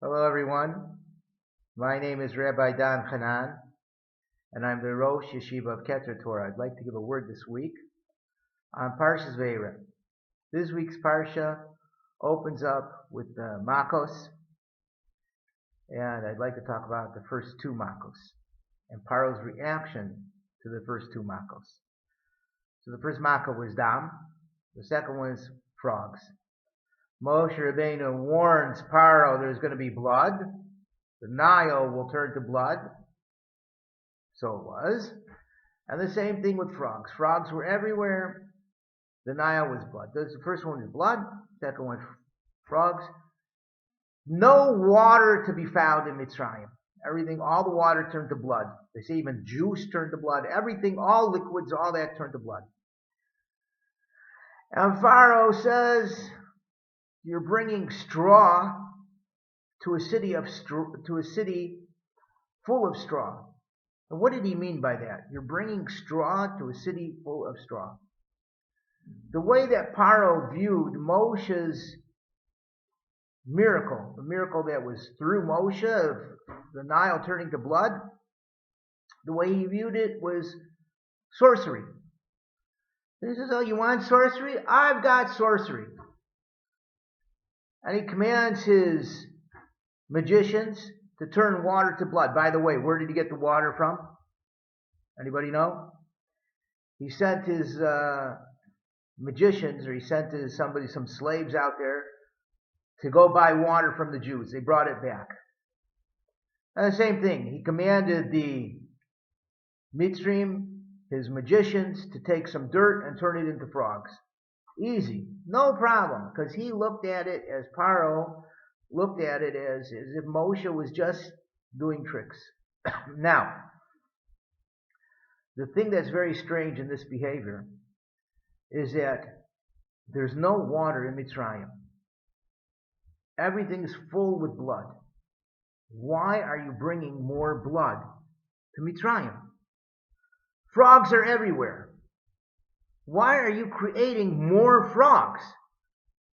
Hello, everyone. My name is Rabbi Channen, and I'm the Rosh Yeshiva of Keter Torah. I'd like to give a word this week on Parshas Ve'era. This week's Parsha opens up with the Makos, and I'd like to talk about the first two Makos and Paro's reaction to the first two Makos. So the first Mako was Dam, the second one is frogs. Moshe Rabbeinu warns Paro there's going to be blood. The Nile will turn to blood. So it was. And the same thing with frogs. Frogs were everywhere. The Nile was blood. The first one was blood. Second one, frogs. No water to be found in Mitzrayim. Everything, all the water turned to blood. They say even juice turned to blood. Everything, all liquids, all that turned to blood. And Pharaoh says, you're bringing straw to a city full of straw. And what did he mean by that? You're bringing straw to a city full of straw. The way that Paro viewed Moshe's miracle, the miracle that was through Moshe of the Nile turning to blood, the way he viewed it was sorcery. He says, oh, you want sorcery? I've got sorcery. And he commands his magicians to turn water to blood. By the way, where did he get the water from? Anybody know? He sent his magicians, or he sent some slaves out there to go buy water from the Jews. They brought it back. And the same thing, he commanded the Mitzrim, his magicians, to take some dirt and turn it into frogs. Easy, no problem, because he looked at it as Paro looked at it as if Moshe was just doing tricks. Now, the thing that's very strange in this behavior is that there's no water in Mitzrayim. Everything is full with blood. Why are you bringing more blood to Mitzrayim? Frogs are everywhere. Why are you creating more frogs?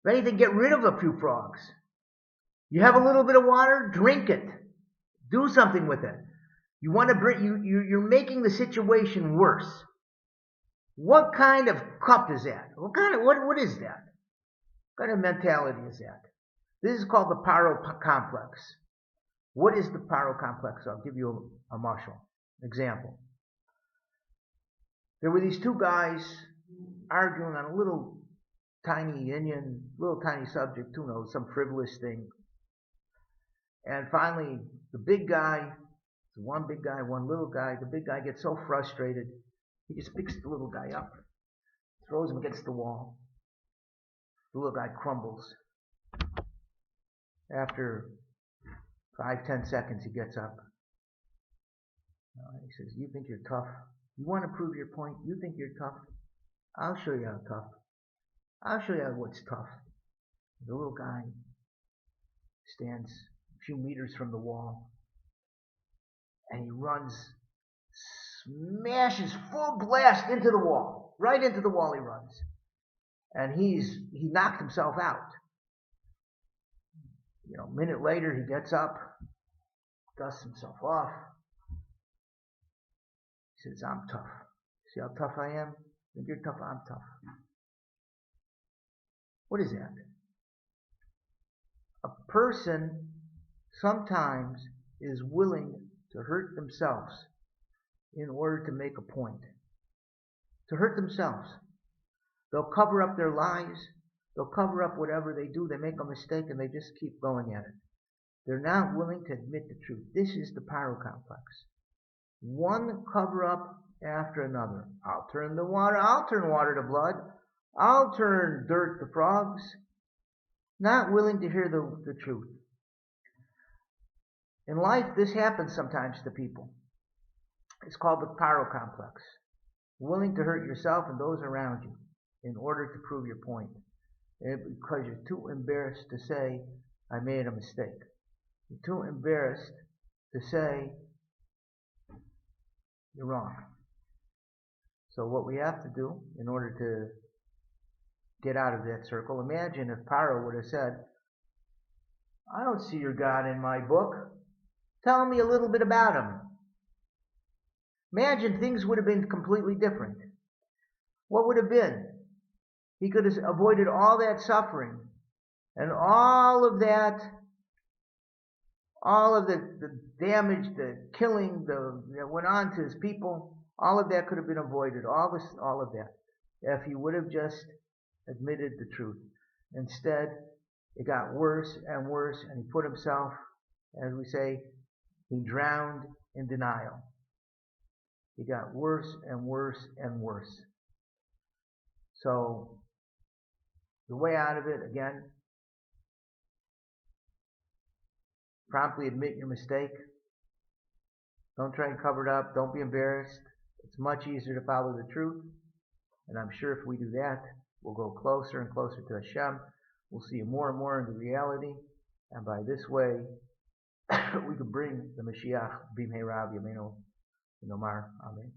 If anything, get rid of a few frogs. You have a little bit of water, drink it. Do something with it. You want to you're making the situation worse. What kind of cup is that? What is that? What kind of mentality is that? This is called the Paro complex. What is the Paro complex? I'll give you a mashal example. There were these two guys arguing on a little tiny subject, who knows, some frivolous thing. And finally, the big guy, one big guy, one little guy, the big guy gets so frustrated, he just picks the little guy up, throws him against the wall. The little guy crumbles. After 5-10 seconds, he gets up. He says, you think you're tough? You want to prove your point? You think you're tough? I'll show you how tough. I'll show you what's tough. The little guy stands a few meters from the wall, and he runs, smashes full blast into the wall. Right into the wall he runs. And he knocked himself out. A minute later he gets up, dusts himself off. He says, I'm tough. See how tough I am? Think you're tough? I'm tough. What is that? A person sometimes is willing to hurt themselves in order to make a point. To hurt themselves. They'll cover up their lies. They'll cover up whatever they do. They make a mistake and they just keep going at it. They're not willing to admit the truth. This is the Paro complex. One cover-up after another. I'll turn water to blood. I'll turn dirt to frogs. Not willing to hear the truth. In life, this happens sometimes to people. It's called the Paro complex. Willing to hurt yourself and those around you in order to prove your point. Because you're too embarrassed to say, I made a mistake. You're too embarrassed to say, you're wrong. So what we have to do in order to get out of that circle, imagine if Paro would have said, I don't see your God in my book. Tell me a little bit about him. Imagine things would have been completely different. What would have been? He could have avoided all that suffering and all of that, all of the damage, the killing that went on to his people. All of that could have been avoided. All of that, if he would have just admitted the truth. Instead, it got worse and worse, and he put himself, as we say, he drowned in denial. It got worse and worse and worse. So, the way out of it, again, promptly admit your mistake. Don't try and cover it up. Don't be embarrassed. It's much easier to follow the truth. And I'm sure if we do that, we'll go closer and closer to Hashem. We'll see more and more into reality. And by this way, we can bring the Mashiach, Bimhei Rav Yameinu, Nomar. Amen.